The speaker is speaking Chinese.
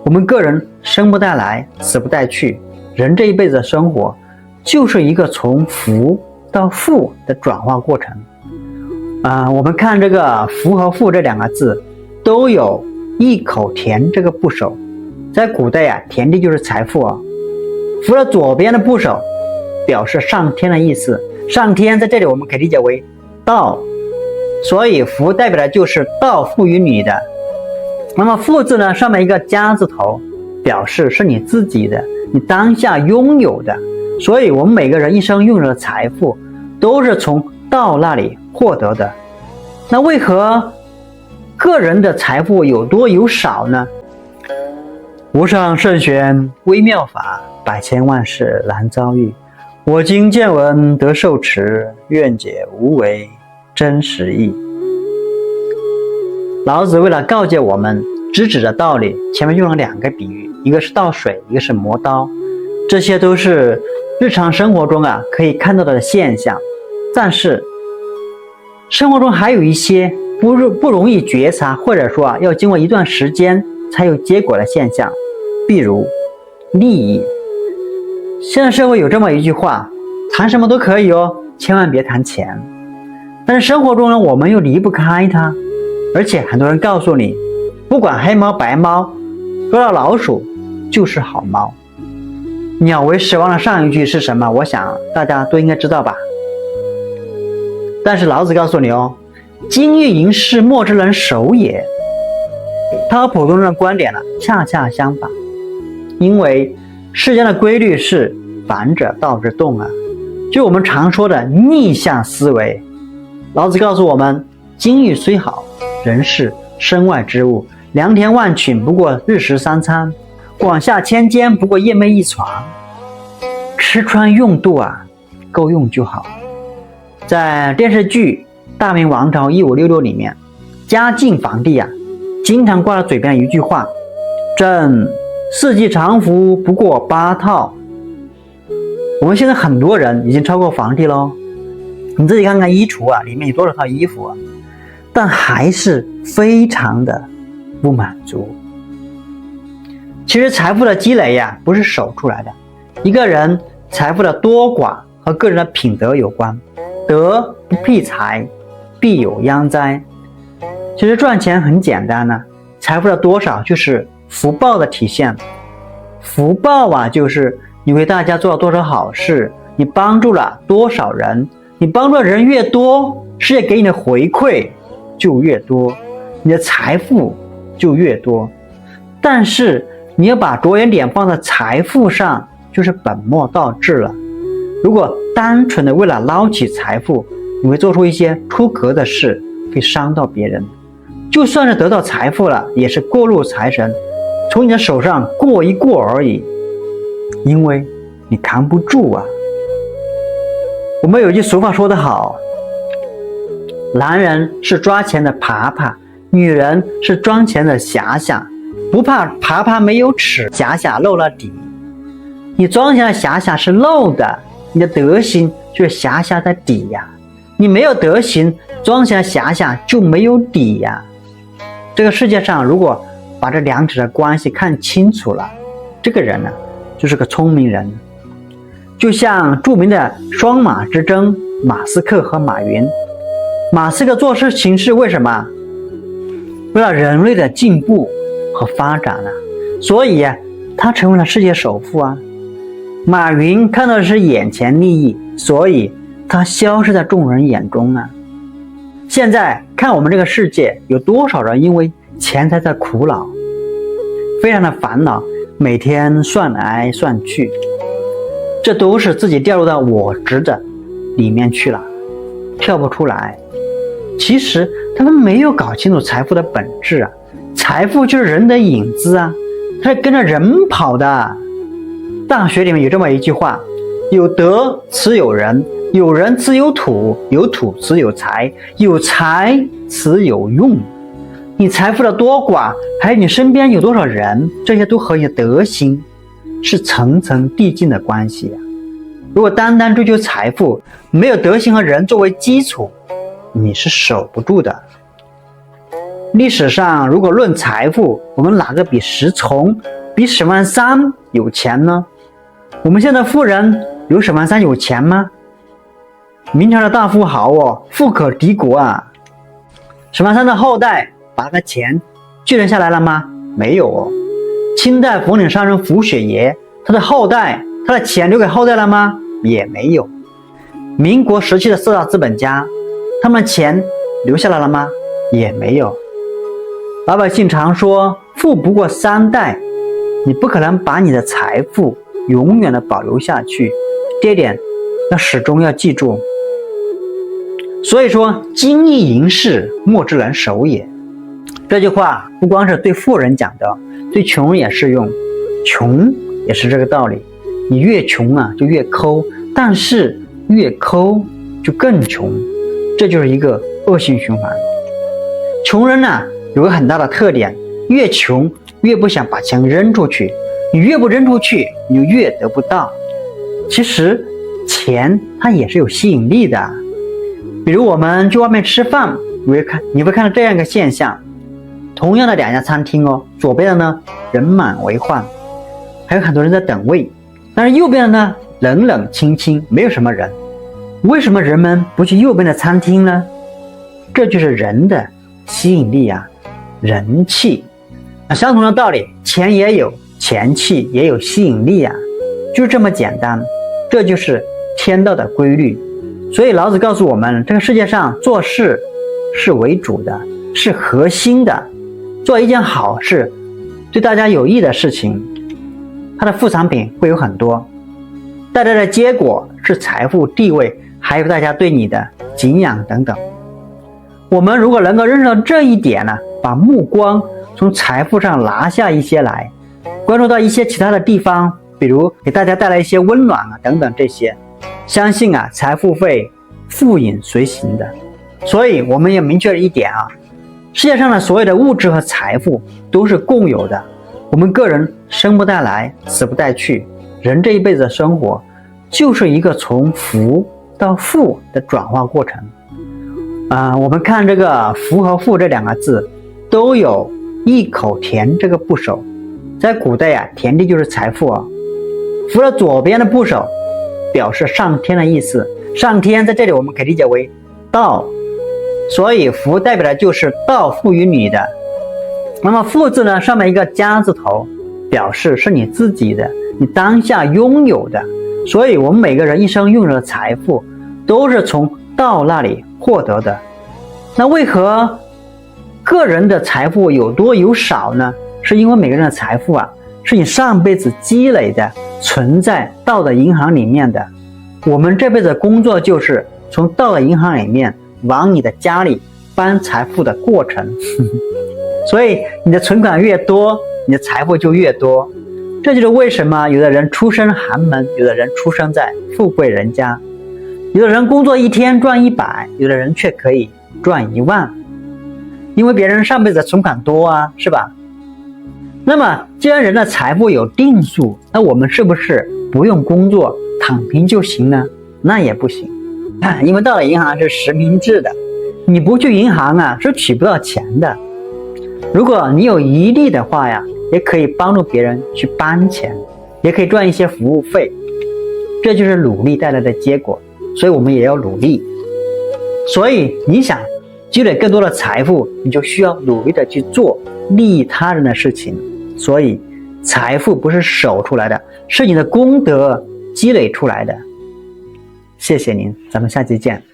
我们个人生不带来，死不带去，人这一辈子的生活就是一个从福到富的转化过程。我们看这个福和富这两个字都有一口田这个部首，在古代田地就是财富福的左边的部首表示上天的意思，上天在这里我们可以理解为道，所以福代表的就是道赋予你的。那么富字呢，上面一个家字头，表示是你自己的，你当下拥有的。所以我们每个人一生拥有的财富都是从道那里获得的。那为何个人的财富有多有少呢？无上圣玄微妙法，百千万世难遭遇。我今见闻得受持，愿解无为真实义。老子为了告诫我们知止的道理，前面用了两个比喻，一个是倒水，一个是磨刀，这些都是日常生活中可以看到的现象。但是生活中还有一些不容易觉察，或者说要经过一段时间才有结果的现象，比如利益。现在社会有这么一句话，谈什么都可以千万别谈钱。但是生活中呢，我们又离不开它，而且很多人告诉你，不管黑猫白猫，捉到老鼠就是好猫。鸟为食亡的上一句是什么？我想大家都应该知道吧。但是老子告诉你金玉银饰莫之能守也。他和普通人的观点恰恰相反，因为世间的规律是反者道之动就我们常说的逆向思维。老子告诉我们，金玉虽好，人是身外之物，良田万顷不过日食三餐，广厦千间不过夜寐一床，吃穿用度够用就好。在电视剧《大明王朝1566》里面，嘉靖皇帝经常挂在嘴边一句话，朕四季常服不过8套。我们现在很多人已经超过皇帝咯，你自己看看衣橱里面有多少套衣服但还是非常的不满足。其实财富的积累不是手出来的，一个人财富的多寡和个人的品德有关。德不辟财，必有殃哉。其实赚钱很简单财富的多少就是福报的体现。福报就是你为大家做了多少好事，你帮助了多少人，你帮助的人越多，世界给你的回馈就越多，你的财富就越多。但是你要把着眼点放在财富上，就是本末倒置了。如果单纯的为了捞取财富，你会做出一些出格的事，会伤到别人。就算是得到财富了，也是过路财神从你的手上过一过而已，因为你扛不住我们有句俗话说得好，男人是抓钱的耙耙，女人是装钱的匣匣，不怕耙耙没有齿，匣匣漏了底。你装钱的匣匣是漏的，你的德行就是匣匣的底你没有德行，装钱的匣匣就没有底这个世界上如果把这两者的关系看清楚了，这个人就是个聪明人。就像著名的双马之争，马斯克和马云。马斯克做事情是为什么？为了人类的进步和发展所以他成为了世界首富马云看到的是眼前利益，所以他消失在众人眼中现在看我们这个世界，有多少人因为钱财在苦恼，非常的烦恼，每天算来算去，这都是自己掉入到我执的里面去了，跳不出来。其实他们没有搞清楚财富的本质财富就是人的影子它是跟着人跑的。大学里面有这么一句话，有德此有人，有人此有土，有土此有财，有财此有用。你财富的多寡，还有你身边有多少人，这些都和你的德行是层层递进的关系如果单单追求财富，没有德行和人作为基础，你是守不住的。历史上如果论财富，我们哪个比石崇、比史万三有钱呢？我们现在富人有史万三有钱吗？明朝的大富豪哦，富可敌国啊。史万三的后代把他的钱继承下来了吗？没有哦。清代冯岭商人符雪爷，他的后代，他的钱留给后代了吗？也没有。民国时期的四大资本家，他们的钱留下来了吗？也没有。老百姓常说富不过三代，你不可能把你的财富永远的保留下去，这一点要始终要记住。所以说金亦营事，莫之能守也。这句话不光是对富人讲的，对穷人也适用。穷也是这个道理，你越穷啊就越抠，但是越抠就更穷，这就是一个恶性循环。穷人呢有个很大的特点，越穷越不想把钱扔出去，你越不扔出去你就越得不到。其实钱它也是有吸引力的，比如我们去外面吃饭，你会看到这样一个现象，同样的两家餐厅哦，左边的呢人满为患，还有很多人在等位，但是右边的呢冷冷清清，没有什么人。为什么人们不去右边的餐厅呢？这就是人的吸引力啊，人气。相同的道理，钱也有，钱气也有吸引力啊，就这么简单，这就是天道的规律。所以老子告诉我们，这个世界上做事是为主的，是核心的，做一件好事，对大家有益的事情，它的副产品会有很多，带来的结果是财富、地位，还有大家对你的敬仰等等。我们如果能够认识到这一点呢，把目光从财富上拿下一些来，关注到一些其他的地方，比如给大家带来一些温暖啊等等这些，相信啊财富会复隐随行的。所以我们也明确了一点啊，世界上的所有的物质和财富都是共有的，我们个人生不带来，死不带去，人这一辈子的生活就是一个从福到富的转化过程。我们看这个福和富这两个字都有一口田这个部首，在古代啊，田地就是财富啊。福的左边的部首表示上天的意思，上天在这里我们可以理解为道，所以福代表的就是道赋予你的。那么富字呢，上面一个加字头，表示是你自己的，你当下拥有的。所以我们每个人一生拥有的财富都是从道那里获得的。那为何个人的财富有多有少呢？是因为每个人的财富啊，是你上辈子积累的，存在道的银行里面的。我们这辈子的工作就是从道的银行里面往你的家里搬财富的过程。所以你的存款越多，你的财富就越多。这就是为什么有的人出身寒门，有的人出生在富贵人家，有的人工作一天赚100，有的人却可以赚1万，因为别人上辈子的存款多啊，是吧？那么既然人的财富有定数，那我们是不是不用工作躺平就行呢？那也不行，因为到了银行是实名制的，你不去银行啊是取不到钱的。如果你有余力的话呀，也可以帮助别人去搬钱，也可以赚一些服务费，这就是努力带来的结果。所以我们也要努力。所以你想积累更多的财富，你就需要努力的去做利益他人的事情。所以财富不是守出来的，是你的功德积累出来的。谢谢您，咱们下期见。